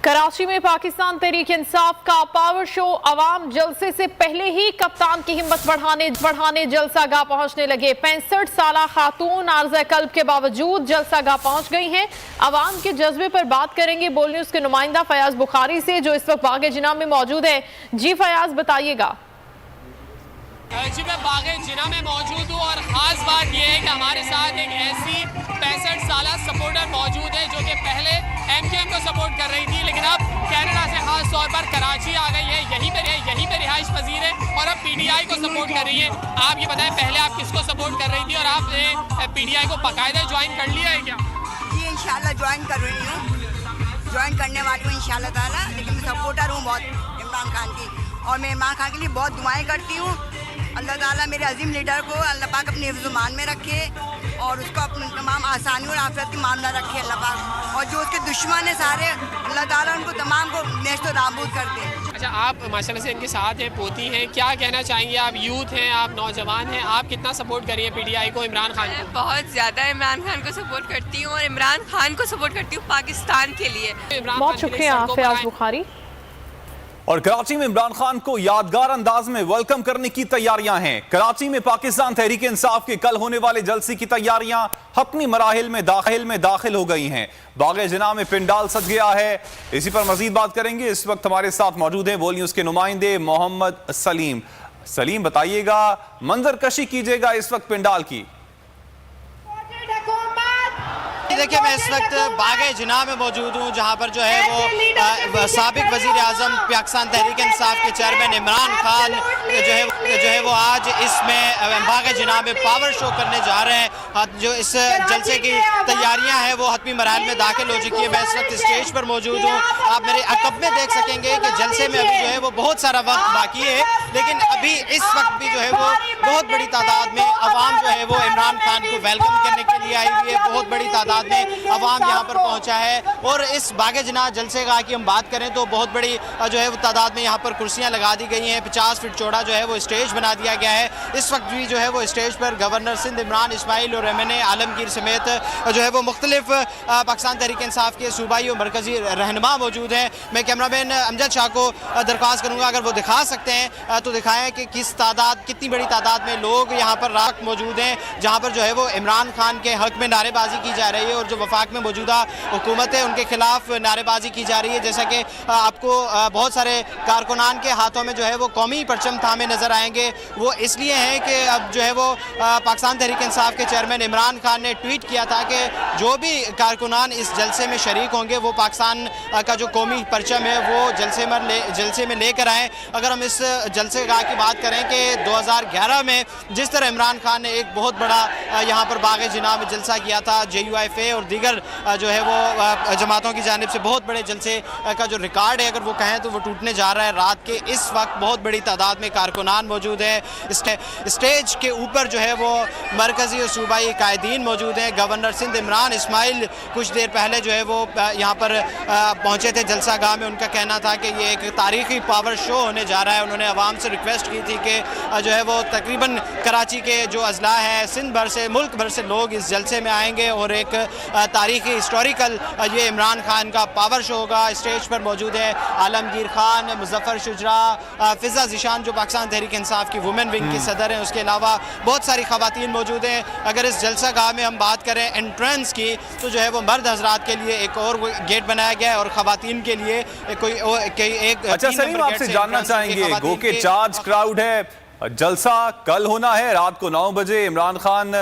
कराची में पाकिस्तान तहरीक इंसाफ का power show. अवाम जलसे से पहले ही कप्तान की हिम्मत बढ़ाने जलसा गाह पहुंचने लगे। 65 साला खातून आर्ज़ा कल्ब के बावजूद जलसा गाह पहुंच गई हैं। अवाम के जज्बे पर बात करेंगे बोल न्यूज़ के नुमाइंदा फयाज बुखारी से, जो इस वक्त बाग जिना में मौजूद है। जी फयाज, बताइएगा। जी, मैं बाग जिना में मौजूद हूँ और ख़ास बात यह है कि हमारे साथ एक ऐसी 65 साला सपोर्टर मौजूद है जो कि पहले MQM को सपोर्ट कर रही थी, लेकिन अब कनाडा से ख़ास तौर पर कराची आ गई है, यहीं पे रिहाइश पजीर है और अब PTI को सपोर्ट कर रही है। आप ये बताएं, पहले आप किसको सपोर्ट कर रही थी और आपने PTI को बाकायदा ज्वाइन कर लिया है क्या? जी, इंशाल्लाह ज्वाइन कर रही हूँ, ज्वाइन करने वाली हूँ इंशाल्लाह ताला। लेकिन मैं सपोर्टर हूँ बहुत इमरान खान की, और मैं इमरान खान के लिए बहुत दुआएं करती हूँ। अल्लाह ताला मेरे अजीम लीडर को अल्लाह पाक अपने हिफ्ज़-ओ-मान में रखे और उसको अपनी तमाम आसानी और आफियत की मामला रखे अल्लाह पाक, और जो उसके दुश्मन है सारे अल्लाह ताला उनको तमाम को नेश्तो नाबूद कर दे। अच्छा, आप माशाल्लाह से इनके साथ हैं, पोती हैं, क्या कहना चाहेंगे? आप यूथ हैं, आप नौजवान हैं, आप कितना सपोर्ट करिए PTI को, इमरान खान को? बहुत ज़्यादा इमरान खान को सपोर्ट करती हूँ और इमरान खान को सपोर्ट करती हूँ पाकिस्तान के लिए। बहुत शुक्रिया फयाज बुखारी। और कराची में इमरान खान को यादगार अंदाज में वेलकम करने की तैयारियां हैं। कराची में पाकिस्तान तहरीक इंसाफ के कल होने वाले जलसे की तैयारियां हतमी मराहिल में दाखिल हो गई हैं। बाग जिना में पिंडाल सज गया है। इसी पर मजीद बात करेंगे। इस वक्त हमारे साथ मौजूद हैं बोल न्यूज़ के नुमाइंदे मोहम्मद सलीम। सलीम, बताइएगा, मंजर कशी कीजिएगा इस वक्त पिंडाल की। देखिए, मैं इस वक्त बाग जिना में मौजूद हूँ, जहाँ पर जो है वो साबिक वज़ीर आज़म पाकिस्तान तहरीक इंसाफ के चेयरमैन इमरान खान जो है वो आज इसमें बाग जिना में पावर शो करने जा रहे हैं। जो इस जलसे की तैयारियां हैं वो हतमी मराहल में दाखिल हो चुकी है। मैं इस वक्त स्टेज पर मौजूद हूँ। आप मेरे अकब में देख सकेंगे कि जलसे में अभी जो है वो बहुत सारा वक्त बाकी है, लेकिन अभी इस वक्त भी जो है वो बहुत बड़ी तादाद में अवाम जो है वो इमरान खान को वेलकम करने के लिए आई हुई है। बहुत बड़ी तादाद में अवाम यहाँ पर पहुँचा है और इस बाग जिना जलसे गाह की हम बात करें तो बहुत बड़ी जो है वो तादाद में यहाँ पर कुर्सियाँ लगा दी गई हैं। 50 फीट चौड़ा जो है वो स्टेज बना दिया गया है। इस वक्त भी जो है वो स्टेज पर गवर्नर सिंध इमरान इस्माइल और MNA आलमगीर समेत जो है वो मुख्तलिफ पाकिस्तान तहरीक इंसाफ के सूबाई और मरकजी रहनुमा मौजूद हैं। मैं कैमरामैन अमजद शाह को दरख्वास्त करूँगा, अगर वो दिखा सकते हैं तो दिखाएं कि कितनी बड़ी तादाद में लोग यहाँ पर रात मौजूद हैं, जहाँ पर जो है वो इमरान खान के हक में नारेबाजी की जा रही है और जो वफाक में मौजूदा हुकूमत है उनके खिलाफ नारेबाजी की जा रही है। जैसा कि आपको बहुत सारे कारकुनान के हाथों में जो है वो कौमी परचम थामे नजर आएंगे। वो इसलिए हैं कि अब जो है वो पाकिस्तान तहरीक इंसाफ के चेयरमैन इमरान खान ने ट्वीट किया था कि जो भी कारकुनान इस जलसे में शरीक होंगे वो पाकिस्तान का जो कौमी परचम है वो जलसे में लेकर आएँ। अगर हम इस जलसे गाह की बात करें कि 2011 में जिस तरह इमरान खान ने एक बहुत बड़ा यहाँ पर बाग जिना में जलसा किया था, JUIFA और दीगर जो है वो जमातों की जानिब से बहुत बड़े जलसे का जो रिकॉर्ड है अगर वो कहें तो वो टूटने जा रहा है। रात के इस वक्त बहुत बड़ी तादाद में कारकुनान मौजूद है। स्टेज के ऊपर जो है वो मरकजी और सूबाई कायदीन मौजूद हैं। गवर्नर सिंध इमरान इस्माइल कुछ देर पहले जो है वो यहाँ पर पहुँचे थे जलसा गाह में। उनका कहना था कि ये एक तारीखी पावर शो होने जा रहा है। उन्होंने आवाम से रिक्वेस्ट की थी कि जो है वो तकरीबन कराची के जो अजला है सिंध भर से, मुल्क भर से लोग इस जलसे में आएंगे और एक तारीखी हिस्टोरिकल ये इमरान खान का पावर शो होगा। स्टेज पर मौजूद है आलमगीर खान, मुजफ्फर शुजरा, फिजा जिशान जो पाकिस्तान तहरीक इंसाफ की वुमेन विंग की सदर हैं। उसके अलावा बहुत सारी खवातीन मौजूद हैं। अगर इस जलसा गाह में हम बात करें एंट्रेंस की तो जो है वो मर्द हजरात के लिए एक और गेट बनाया गया है और खवातीन के लिए एक अच्छा सलीम, आपसे जानना चाहेंगे, गो के चार्ज क्राउड है, जलसा कल होना है रात को 9 बजे। इमरान खान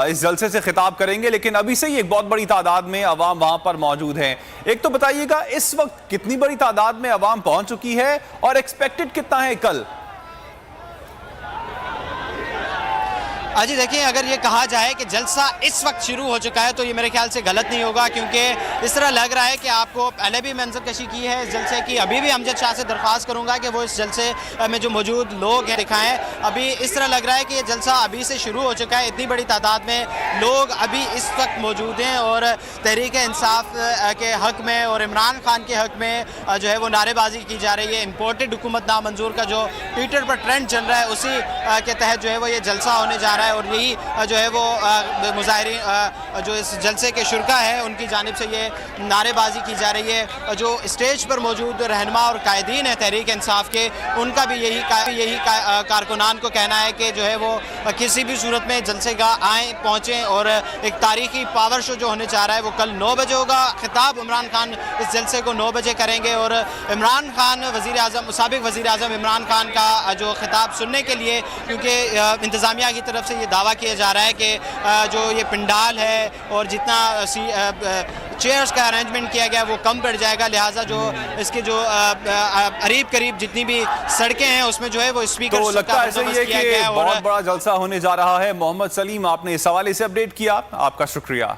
इस जलसे से खिताब करेंगे, लेकिन अभी से ही एक बहुत बड़ी तादाद में अवाम वहां पर मौजूद है। एक तो बताइएगा इस वक्त कितनी बड़ी तादाद में अवाम पहुंच चुकी है और एक्सपेक्टेड कितना है कल? जी देखिए, अगर ये कहा जाए कि जलसा इस वक्त शुरू हो चुका है तो ये मेरे ख्याल से गलत नहीं होगा, क्योंकि इस तरह लग रहा है कि आपको पहले भी मंजर कशी की है इस जलसे की। अभी भी अमजद शाह से दरख्वास्त करूंगा कि वो इस जलसे में जो मौजूद लोग हैं दिखाएं। अभी इस तरह लग रहा है कि ये जलसा अभी से शुरू हो चुका है। इतनी बड़ी तादाद में लोग अभी इस वक्त मौजूद हैं और तहरीक इंसाफ के हक में और इमरान खान के हक में जो है वो नारेबाजी की जा रही है। इम्पोर्टेड हुकूमत नामंजूर का जो ट्विटर पर ट्रेंड चल रहा है उसी के तहत जो है वो ये जलसा होने जा रहा है। है और यही जो है वो मुजाहिरीन जो इस जलसे के शुरका है उनकी जानिब से ये नारेबाजी की जा रही है। जो स्टेज पर मौजूद रहनुमा और कायदीन है तहरीक इंसाफ के, उनका भी यही कारकुनान को कहना है कि जो है वो किसी भी सूरत में जलसे का आए पहुँचें और एक तारीखी पावर शो जो होने जा रहा है वो कल 9 बजे होगा। खिताब इमरान खान इस जलसे को 9 बजे करेंगे और इमरान खान साबिक वज़ीर आज़म इमरान खान का जो खिताब सुनने के लिए, क्योंकि इंतज़ामिया की तरफ से ये दावा किया जा रहा है कि जो ये पंडाल है और जितना चेयर्स का अरेंजमेंट किया गया वो कम पड़ जाएगा, लिहाजा जो इसके जो करीब जितनी भी सड़कें हैं उसमें जो है वो स्पीकर तो लगता है ऐसे ही है कि बहुत बड़ा जलसा होने जा रहा है। मोहम्मद सलीम, आपने इस हवाले से अपडेट किया, आपका शुक्रिया।